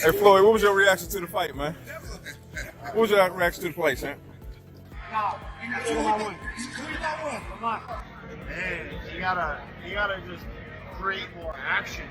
Hey Floyd, what was your reaction to the fight, man? What was your reaction to the fight, man? Man, you gotta just create more action.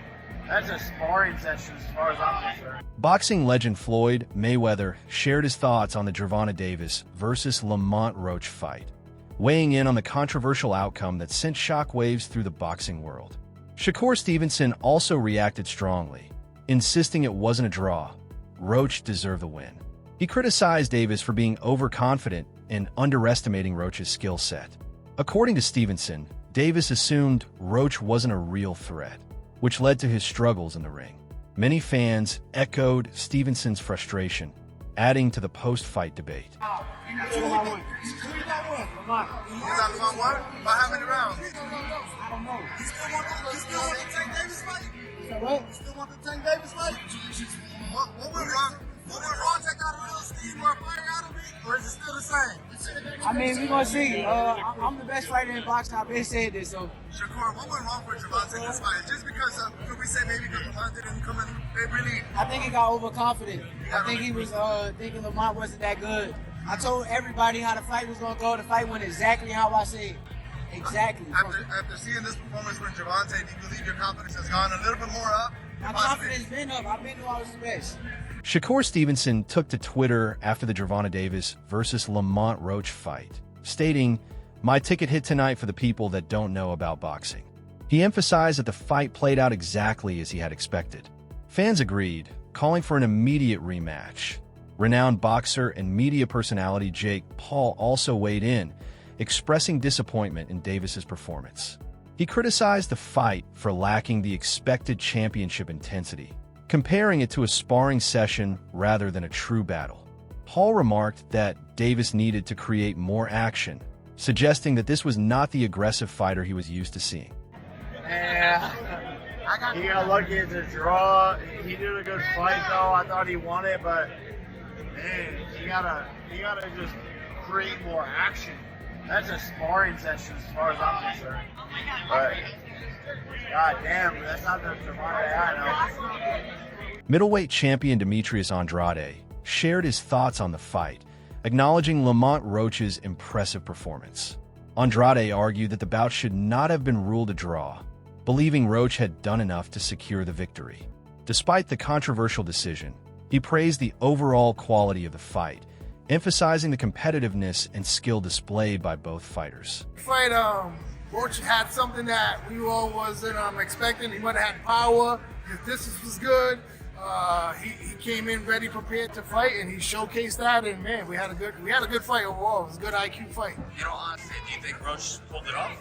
That's a sparring session as far as I'm concerned. Boxing legend Floyd Mayweather shared his thoughts on the Gervonta Davis versus Lamont Roach fight, weighing in on the controversial outcome that sent shockwaves through the boxing world. Shakur Stevenson also reacted strongly, insisting it wasn't a draw. Roach deserved the win. He criticized Davis for being overconfident and underestimating Roach's skill set. According to Stevenson, Davis assumed Roach wasn't a real threat, which led to his struggles in the ring. Many fans echoed Stevenson's frustration, adding to the post-fight debate. Lamont won. By how many rounds? I don't know. You still want the Tank Davis fight? What? You still want the Tank Davis fight? What went wrong? What went wrong? Take out a little steam or fire out of me? Or is it still the same? I mean, we're going to see. I'm the best fighter in boxing. I've been saying this, so. Shakur, what went wrong for Gervonta in this fight? Just because, could we say maybe because Lamont didn't come in, they really... I think he got overconfident. I think he was thinking Lamont wasn't that good. I told everybody how the fight was going to go. The fight went exactly how I said. Exactly. After seeing this performance from Gervonta, do you believe your confidence has gone a little bit more up? My confidence has been up. I've been knew I was the best. Shakur Stevenson took to Twitter after the Gervonta Davis versus Lamont Roach fight, stating, "My ticket hit tonight for the people that don't know about boxing." He emphasized that the fight played out exactly as he had expected. Fans agreed, calling for an immediate rematch. Renowned boxer and media personality Jake Paul also weighed in, expressing disappointment in Davis's performance. He criticized the fight for lacking the expected championship intensity, comparing it to a sparring session rather than a true battle. Paul remarked that Davis needed to create more action, suggesting that this was not the aggressive fighter he was used to seeing. Yeah, he got lucky at the draw. He did a good fight, though. I thought he won it, but man, you gotta just create more action. That's a sparring session as far as I'm concerned. But god damn, that's not the Gervonta I know. Middleweight champion Demetrius Andrade shared his thoughts on the fight, acknowledging Lamont Roach's impressive performance. Andrade argued that the bout should not have been ruled a draw, believing Roach had done enough to secure the victory. Despite the controversial decision, he praised the overall quality of the fight, emphasizing the competitiveness and skill displayed by both fighters. Fight, Roach had something that we all wasn't expecting. He might have had power. His distance was good. He came in ready, prepared to fight, and he showcased that. And man, we had a good fight overall. It was a good IQ fight. You know, honestly, do you think Roach pulled it off?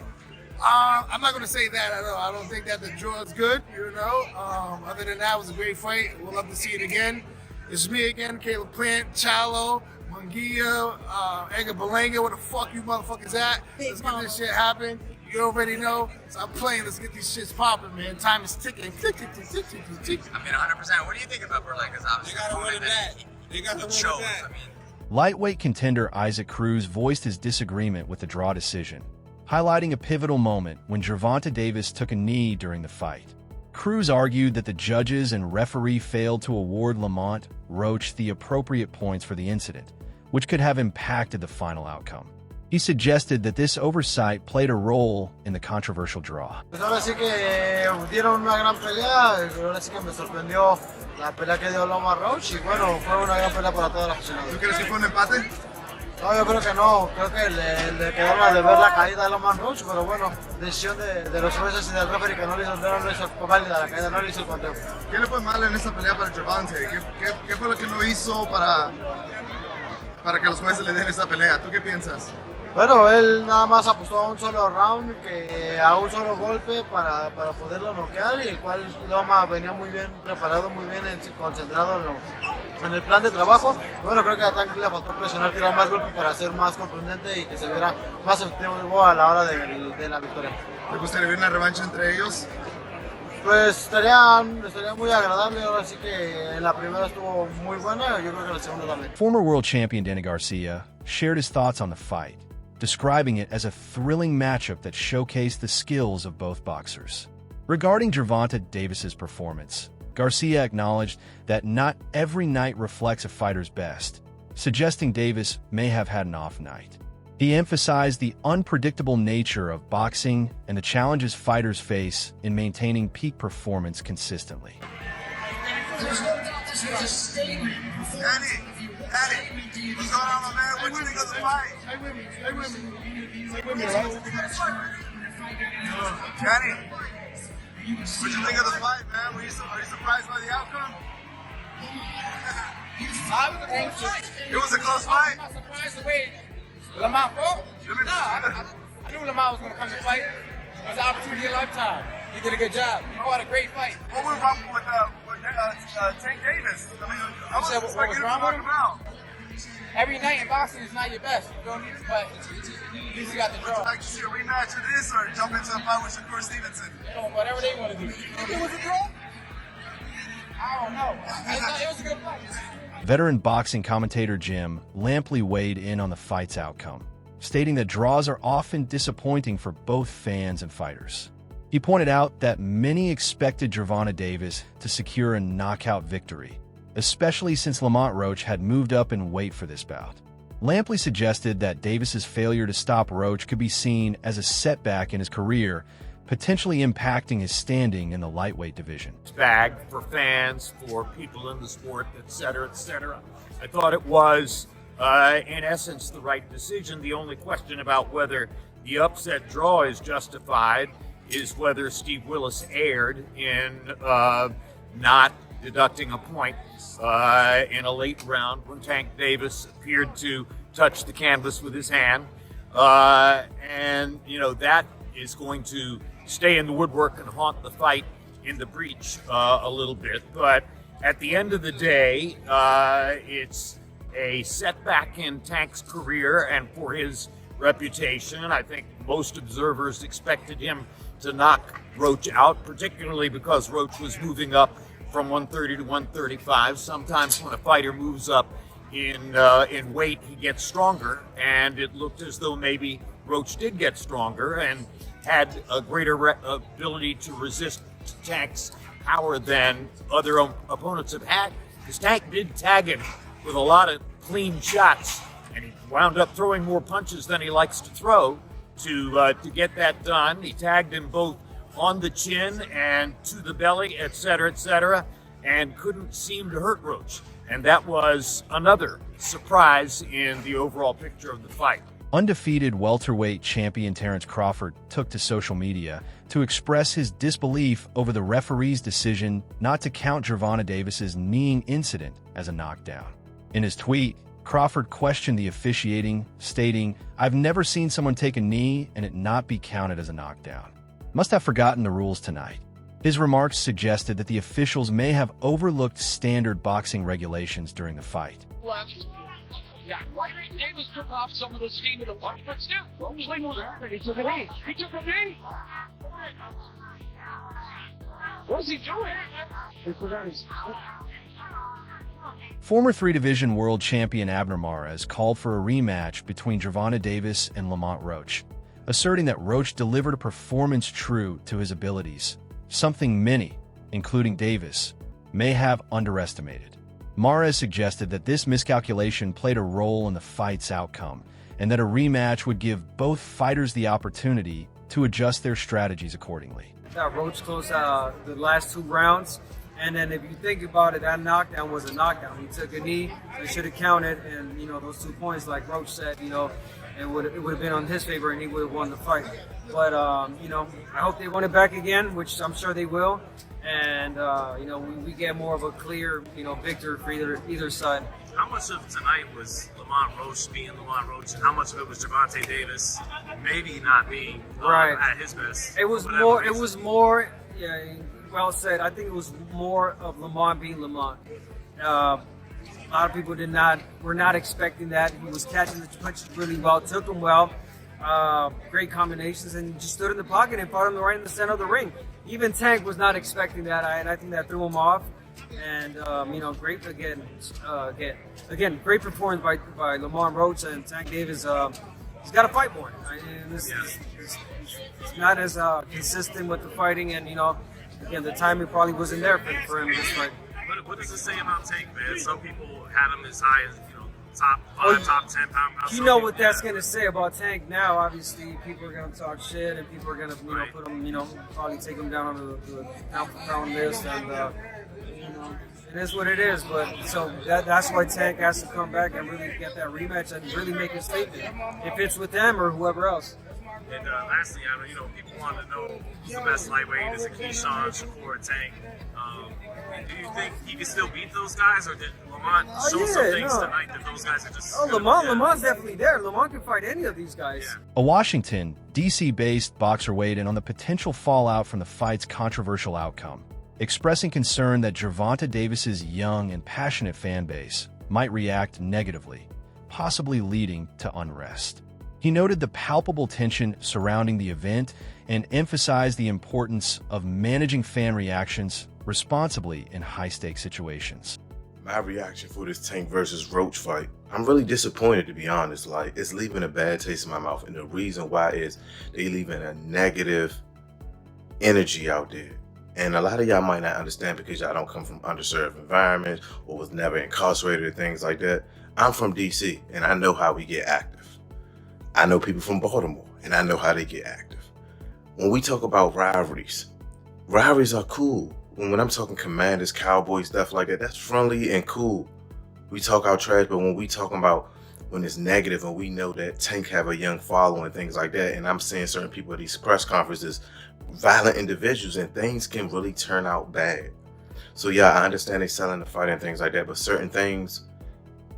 I'm not going to say that at all. I don't think that the draw is good. You know, other than that, it was a great fight. We'll love to see it again. It's me again, Caleb Plant, Chalo, Munguia, Edgar Belanga, where the fuck you motherfuckers at? Let's get this shit happen. You already know. Stop playing. Let's get these shits popping, man. Time is ticking. Tick, tick, tick, tick, tick, tick. I mean, 100%. What do you think about Berlanga's obviously? They got to win that. They got to win that. I mean, Lightweight contender Isaac Cruz voiced his disagreement with the draw decision, highlighting a pivotal moment when Gervonta Davis took a knee during the fight. Cruz argued that the judges and referee failed to award Lamont Roach the appropriate points for the incident, which could have impacted the final outcome. He suggested that this oversight played a role in the controversial draw. Pues ahora sí que dieron una gran pelea, ahora sí que me sorprendió la pelea que dio Lamont Roach y bueno, fue una gran pelea para todas las aficionados. ¿Tú crees que fue un empate? No, yo creo que no, creo que le quedaron a deber la caída de Lamont Roach, pero bueno, decisión de los jueces y del referee que no le hizo válida la caída, no le hizo el conteo. ¿Qué le fue mal en esa pelea para Gervonta? ¿Qué fue lo que no hizo para que los jueces le den esa pelea? ¿Tú qué piensas? Bueno, él nada más apostó a un solo round, a un solo golpe para poderlo noquear, y el cual Loma venía muy bien preparado, muy bien concentrado en el plan de trabajo. Bueno, creo que a Tank le faltó presionar, tirar más golpes para ser más contundente y que se viera más efectivo a la hora de la victoria. ¿Te gustaría ver una revancha entre ellos? Pues estaría muy agradable. Ahora sí que la primera estuvo muy buena, yo creo que la segunda también. Former world champion Danny Garcia shared his thoughts on the fight, describing it as a thrilling matchup that showcased the skills of both boxers. Regarding Gervonta Davis's performance, Garcia acknowledged that not every night reflects a fighter's best, suggesting Davis may have had an off night. He emphasized the unpredictable nature of boxing and the challenges fighters face in maintaining peak performance consistently. There's no doubt this was a statement. Eddie, what's going on, my man? What do you think of the fight? Stay with me. Kenny, what you think of the fight, man? Are you surprised by the outcome? I was anxious. It was a close fight. I'm not surprised the way Lamont fought. I knew Lamont was going to come to fight. It was an opportunity of a lifetime. He did a good job. Oh, what a great fight. What went wrong with Tank Davis? I mean, I was expecting him to knock him out. Every night in boxing is not your best. You don't need to, but at least you got the Would you draw. like to see a rematch of this or jump into a fight with Shakur Stevenson? Whatever they want to do. It was a draw? I don't know. It was a good fight. Veteran boxing commentator Jim Lampley weighed in on the fight's outcome, stating that draws are often disappointing for both fans and fighters. He pointed out that many expected Gervonta Davis to secure a knockout victory, especially since Lamont Roach had moved up in weight for this bout. Lampley suggested that Davis's failure to stop Roach could be seen as a setback in his career, potentially impacting his standing in the lightweight division. Bag for fans, for people in the sport, etc., etc. I thought it was, in essence, the right decision. The only question about whether the upset draw is justified is whether Steve Willis erred in not deducting a point in a late round when Tank Davis appeared to touch the canvas with his hand. And, that is going to stay in the woodwork and haunt the fight in the breach a little bit. But at the end of the day, it's a setback in Tank's career and for his reputation. I think most observers expected him to knock Roach out, particularly because Roach was moving up from 130 to 135. Sometimes when a fighter moves up in weight, he gets stronger, and it looked as though maybe Roach did get stronger and had a greater ability to resist Tank's power than other opponents have had. Because Tank did tag him with a lot of clean shots, and he wound up throwing more punches than he likes to throw to get that done. He tagged him both on the chin and to the belly, etc., and couldn't seem to hurt Roach. And that was another surprise in the overall picture of the fight. Undefeated welterweight champion Terrence Crawford took to social media to express his disbelief over the referee's decision not to count Gervonta Davis's kneeing incident as a knockdown. In his tweet, Crawford questioned the officiating, stating, "I've never seen someone take a knee and it not be counted as a knockdown. Must have forgotten the rules tonight." His remarks suggested that the officials may have overlooked standard boxing regulations during the fight. Yeah, Davis took off some of the steam of the punch, but still, Roach was hurt. He took a knee. What is he doing? Former three-division world champion Abner Mares called for a rematch between Gervonta Davis and Lamont Roach, asserting that Roach delivered a performance true to his abilities, something many, including Davis, may have underestimated. Mares suggested that this miscalculation played a role in the fight's outcome, and that a rematch would give both fighters the opportunity to adjust their strategies accordingly. Roach closed the last 2 rounds. And then if you think about it, that knockdown was a knockdown. He took a knee, so he should have counted. And, those 2 points, like Roach said, it would have been on his favor and he would have won the fight. But, I hope they win it back again, which I'm sure they will. And, we get more of a clear, victory for either side. How much of tonight was Lamont Roach being Lamont Roach, and how much of it was Gervonta Davis maybe not being at his best? It was more. Yeah, well said. I think it was more of Lamont being Lamont. A lot of people were not expecting that. He was catching the punches really well, took them well, great combinations, and just stood in the pocket and fought him right in the center of the ring. Even Tank was not expecting that, and I think that threw him off. And great great performance by Lamont Roach, and Tank Davis. He's got to fight more. He's not as consistent with the fighting, and again, the timing probably wasn't there for him this fight. What does it say about Tank, man? Some people had him as high as, top 5, top 10 pound. You know what that's going to say about Tank now. Obviously, people are going to talk shit, and people are going to, put him, probably take him down on the pound for pound list, and it is what it is. But so that's why Tank has to come back and really get that rematch and really make his statement, if it's with them or whoever else. And lastly, people want to know who's the best lightweight. Is it Keyshawn, Shakur, Tank? Do you think he can still beat those guys, or did Lamont show some things tonight that those guys are just... Lamont's definitely there. Lamont can fight any of these guys. Yeah. A Washington, D.C.-based boxer weighed in on the potential fallout from the fight's controversial outcome, expressing concern that Gervonta Davis's young and passionate fan base might react negatively, possibly leading to unrest. He noted the palpable tension surrounding the event and emphasized the importance of managing fan reactions responsibly in high-stakes situations. My reaction for this Tank versus Roach fight, I'm really disappointed, to be honest. Like, it's leaving a bad taste in my mouth, and the reason why is they leaving a negative energy out there. And a lot of y'all might not understand because y'all don't come from underserved environments or was never incarcerated or things like that. I'm from DC, and I know how we get active. I know people from Baltimore, and I know how they get active. When we talk about rivalries are cool. When I'm talking Commanders, Cowboys, stuff like that, that's friendly and cool. We talk our trash, but when we talking about when it's negative and we know that Tank have a young following and things like that, and I'm seeing certain people at these press conferences, violent individuals, and things can really turn out bad. So yeah, I understand they selling the fight and things like that, but certain things,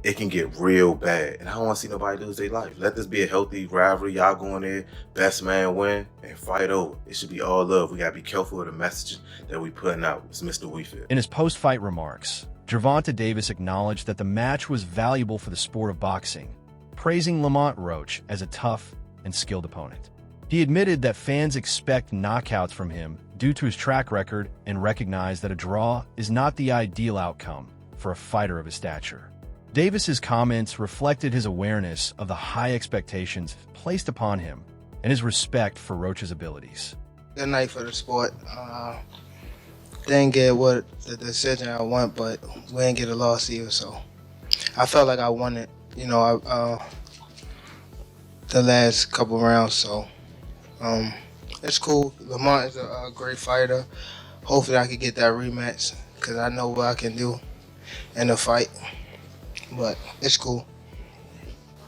it can get real bad. And I don't want to see nobody lose their life. Let this be a healthy rivalry. Y'all go in there, best man win, and fight over. It should be all love. We got to be careful of the message that we putting out. It's Mr. Weefield. In his post-fight remarks, Gervonta Davis acknowledged that the match was valuable for the sport of boxing, praising Lamont Roach as a tough and skilled opponent. He admitted that fans expect knockouts from him due to his track record and recognized that a draw is not the ideal outcome for a fighter of his stature. Davis's comments reflected his awareness of the high expectations placed upon him and his respect for Roach's abilities. Good night for the sport. Didn't get what the decision I want, but we didn't get a loss either, so I felt like I won it, the last couple rounds, so it's cool. Lamont is a great fighter. Hopefully I can get that rematch because I know what I can do in the fight. But it's cool.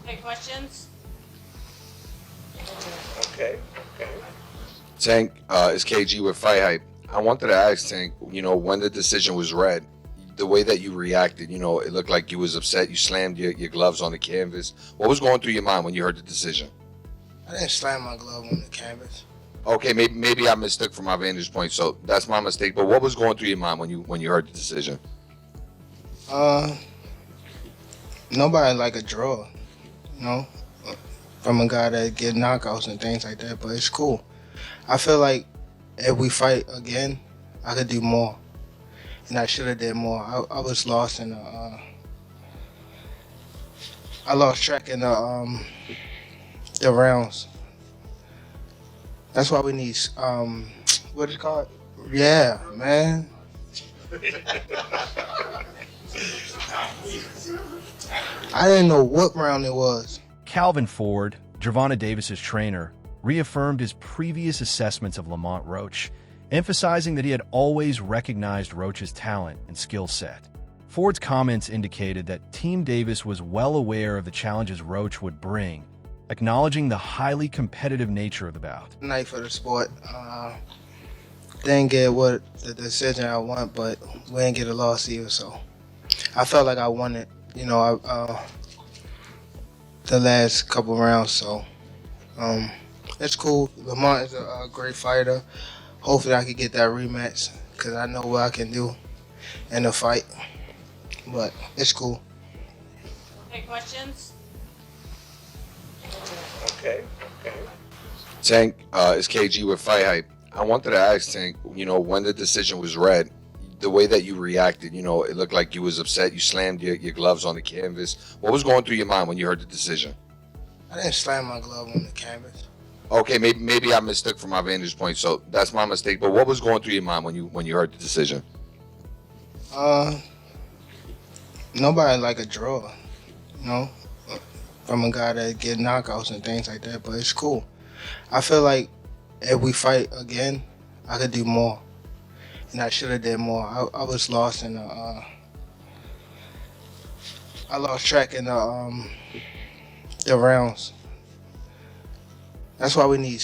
Okay, questions? Okay. Tank, it's KG with Fight Hype. I wanted to ask Tank, when the decision was read, the way that you reacted, it looked like you was upset. You slammed your gloves on the canvas. What was going through your mind when you heard the decision? I didn't slam my glove on the canvas. Okay, maybe I mistook from my vantage point, so that's my mistake. But what was going through your mind when you heard the decision? Nobody like a draw, from a guy that get knockouts and things like that, but it's cool. I feel like if we fight again, I could do more, and I should have did more. I was lost in I lost track in the rounds. That's why we need, what is it called? Yeah, man. I didn't know what round it was. Calvin Ford, Gervonta Davis's trainer, reaffirmed his previous assessments of Lamont Roach, emphasizing that he had always recognized Roach's talent and skill set. Ford's comments indicated that Team Davis was well aware of the challenges Roach would bring, acknowledging the highly competitive nature of the bout. Night for the sport. Didn't get what the decision I want, but we didn't get a loss either, so I felt like I won it. The last couple rounds, so it's cool. Lamont is a great fighter. Hopefully I can get that rematch because I know what I can do in the fight, but it's cool. Okay, questions? Okay. Tank, it's KG with Fight Hype. I wanted to ask Tank, when the decision was read, the way that you reacted, it looked like you was upset. You slammed your gloves on the canvas. What was going through your mind when you heard the decision? I didn't slam my glove on the canvas. Okay, maybe I mistook from my vantage point, so that's my mistake. But what was going through your mind when you heard the decision? Nobody like a draw, you know, from a guy that get knockouts and things like that. But it's cool. I feel like if we fight again, I could do more, and I should have did more. I was lost in the. I lost track in the rounds. That's why we need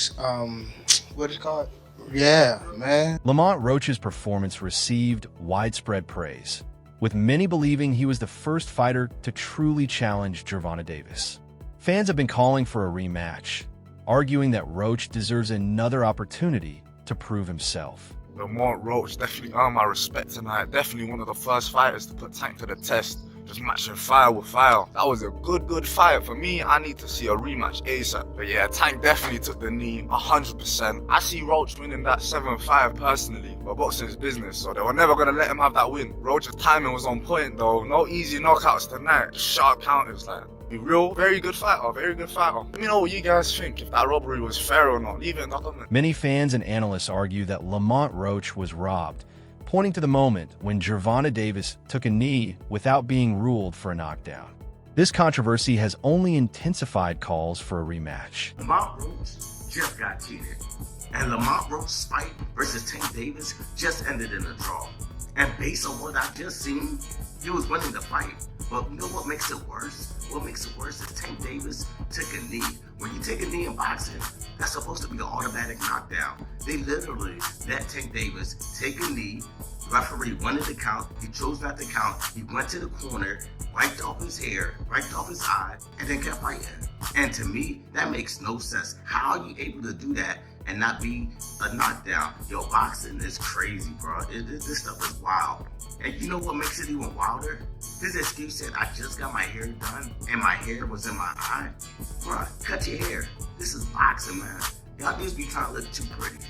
what is it called? Yeah, man. Lamont Roach's performance received widespread praise, with many believing he was the first fighter to truly challenge Gervonta Davis. Fans have been calling for a rematch, arguing that Roach deserves another opportunity to prove himself. Lamont Roach definitely earned my respect tonight. Definitely one of the first fighters to put Tank to the test. Just matching fire with fire. That was a good fight. For me, I need to see a rematch ASAP. But yeah, Tank definitely took the knee 100%. I see Roach winning that 7-5 personally. But boxing's business, so they were never going to let him have that win. Roach's timing was on point though. No easy knockouts tonight. Just sharp counters like. Be real, very good fighter, very good fighter. Let me know what you guys think, if that robbery was fair or not. Leave it in the comments. Many fans and analysts argue that Lamont Roach was robbed, pointing to the moment when Gervonta Davis took a knee without being ruled for a knockdown. This controversy has only intensified calls for a rematch. Lamont Roach just got cheated, and Lamont Roach's fight versus Tank Davis just ended in a draw. And based on what I've just seen, he was winning the fight. But you know what makes it worse? What makes it worse is Tank Davis took a knee. When you take a knee in boxing, that's supposed to be an automatic knockdown. They literally let Tank Davis take a knee. Referee wanted to count. He chose not to count. He went to the corner, wiped off his hair, wiped off his eye, and then kept fighting. And to me, that makes no sense. How are you able to do that and not be a knockdown? Yo, boxing is crazy, bro. This stuff is wild. And you know what makes it even wilder? His excuse said, I just got my hair done and my hair was in my eye. Bro, cut your hair. This is boxing, man. Y'all just be trying to look too pretty.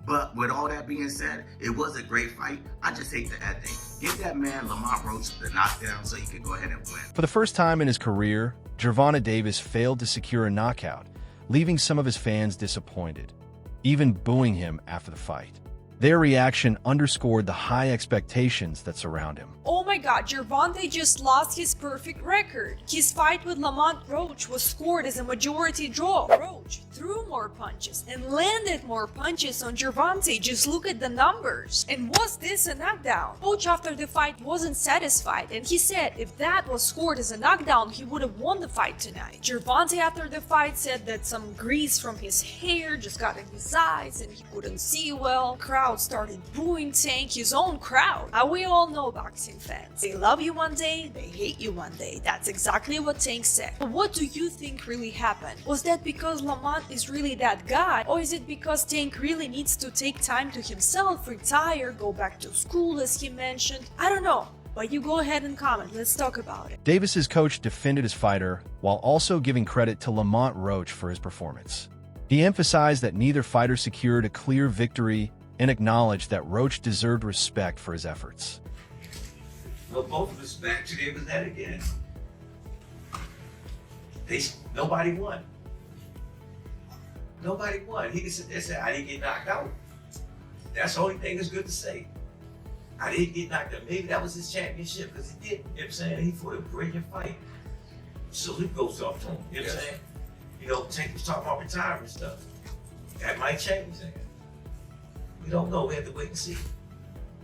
But with all that being said, it was a great fight. I just hate the ending. Give that man Lamont Roach the knockdown so he can go ahead and win. For the first time in his career, Gervonta Davis failed to secure a knockout, leaving some of his fans disappointed, even booing him after the fight. Their reaction underscored the high expectations that surround him. Oh my god, Gervonta just lost his perfect record. His fight with Lamont Roach was scored as a majority draw. Roach threw more punches and landed more punches on Gervonta. Just look at the numbers. And was this a knockdown? Roach after the fight wasn't satisfied, and he said if that was scored as a knockdown, he would have won the fight tonight. Gervonta after the fight said that some grease from his hair just got in his eyes and he couldn't see well. Crowd started booing Tank, his own crowd. We all know boxing fans. They love you one day, they hate you one day. That's exactly what Tank said. But what do you think really happened? Was that because Lamont is really that guy? Or is it because Tank really needs to take time to himself, retire, go back to school as he mentioned? I don't know. But you go ahead and comment. Let's talk about it. Davis's coach defended his fighter while also giving credit to Lamont Roach for his performance. He emphasized that neither fighter secured a clear victory and acknowledged that Roach deserved respect for his efforts. Well, both of us back today with that again. Nobody won. Nobody won. He can sit there and say, I didn't get knocked out. That's the only thing that's good to say. I didn't get knocked out. Maybe that was his championship because he did. You know what I'm saying? He fought a brilliant fight. So he goes off to him. You know what I'm saying? You know, Tank was talking about retirement stuff. That might change that. We don't know. We have to wait and see.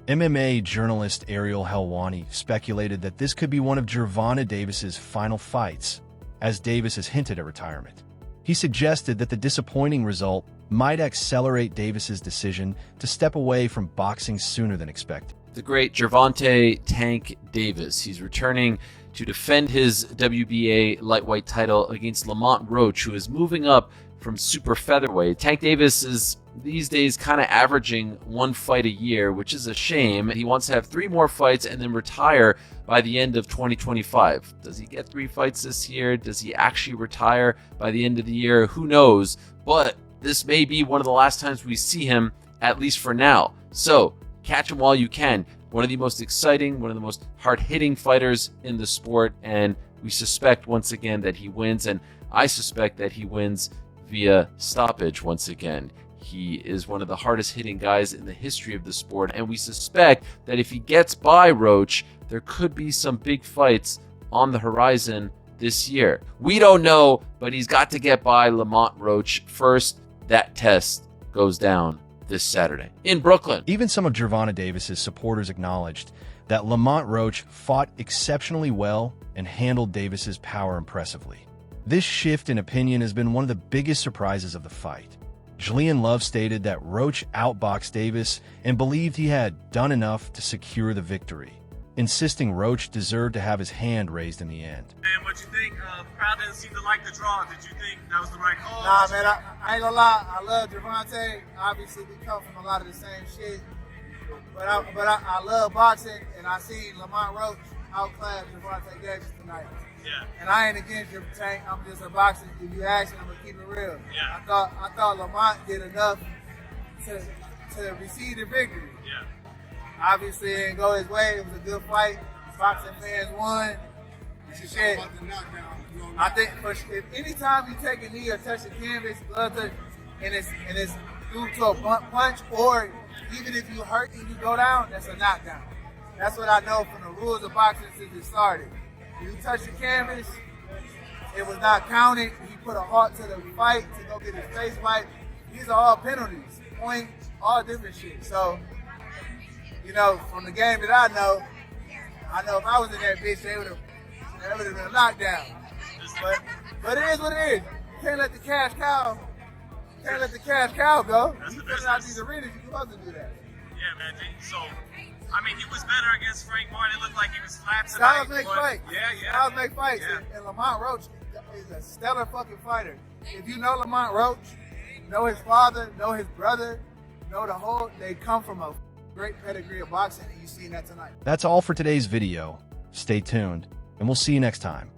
MMA journalist Ariel Helwani speculated that this could be one of Gervonta Davis's final fights, as Davis has hinted at retirement. He suggested that the disappointing result might accelerate Davis's decision to step away from boxing sooner than expected. The great Gervonta "Tank" Davis. He's returning to defend his WBA lightweight title against Lamont Roach, who is moving up from super featherweight. Tank Davis is these days kind of averaging one fight a year, which is a shame. He wants to have 3 more fights and then retire by the end of 2025. Does he get 3 fights this year? Does he actually retire by the end of the year? Who knows? But this may be one of the last times we see him, at least for now. So catch him while you can. One of the most exciting, one of the most hard-hitting fighters in the sport, and we suspect once again that he wins, and I suspect that he wins via stoppage once again. He is one of the hardest hitting guys in the history of the sport, and we suspect that if he gets by Roach, there could be some big fights on the horizon this year. We don't know, but he's got to get by Lamont Roach first. That test goes down this Saturday in Brooklyn. Even some of Gervonta Davis's supporters acknowledged that Lamont Roach fought exceptionally well and handled Davis's power impressively. This shift in opinion has been one of the biggest surprises of the fight. Julian Love stated that Roach outboxed Davis and believed he had done enough to secure the victory, insisting Roach deserved to have his hand raised in the end. Man, what you think? The crowd didn't seem to like the draw. Did you think that was the right call? Nah, man, I ain't gonna lie. I love Gervonta. Obviously, we come from a lot of the same shit. But I love boxing, and I seen Lamont Roach outclass Gervonta Davis tonight. Yeah. And I ain't against your tank. I'm just a boxer. If you ask me, I'm gonna keep it real. Yeah. I thought Lamont did enough to receive the victory. Yeah. Obviously, it didn't go his way. It was a good fight. Boxing fans won. Shit. I think if anytime you take a knee or touch the canvas, blood touch, and it's due to a punch, or even if you hurt and you go down, that's a knockdown. That's what I know from the rules of boxing since it started. If you touch the canvas, it was not counted. He put a halt to the fight to go get his face wiped. These are all penalties, points, all different shit. So, you know, from the game that I know if I was in that bitch, that would have been a knockdown. But it is what it is. You can't let the cash cow go. You put it out these arenas, you're supposed to do that. Yeah, man. So, I mean, he was better against Frank Martin. It looked like he was flat tonight. Styles make fights. Yeah. Styles make fights. Yeah. And Lamont Roach is a stellar fucking fighter. If you know Lamont Roach, know his father, know his brother, know they come from a great pedigree of boxing, and you seen that tonight. That's all for today's video. Stay tuned, and we'll see you next time.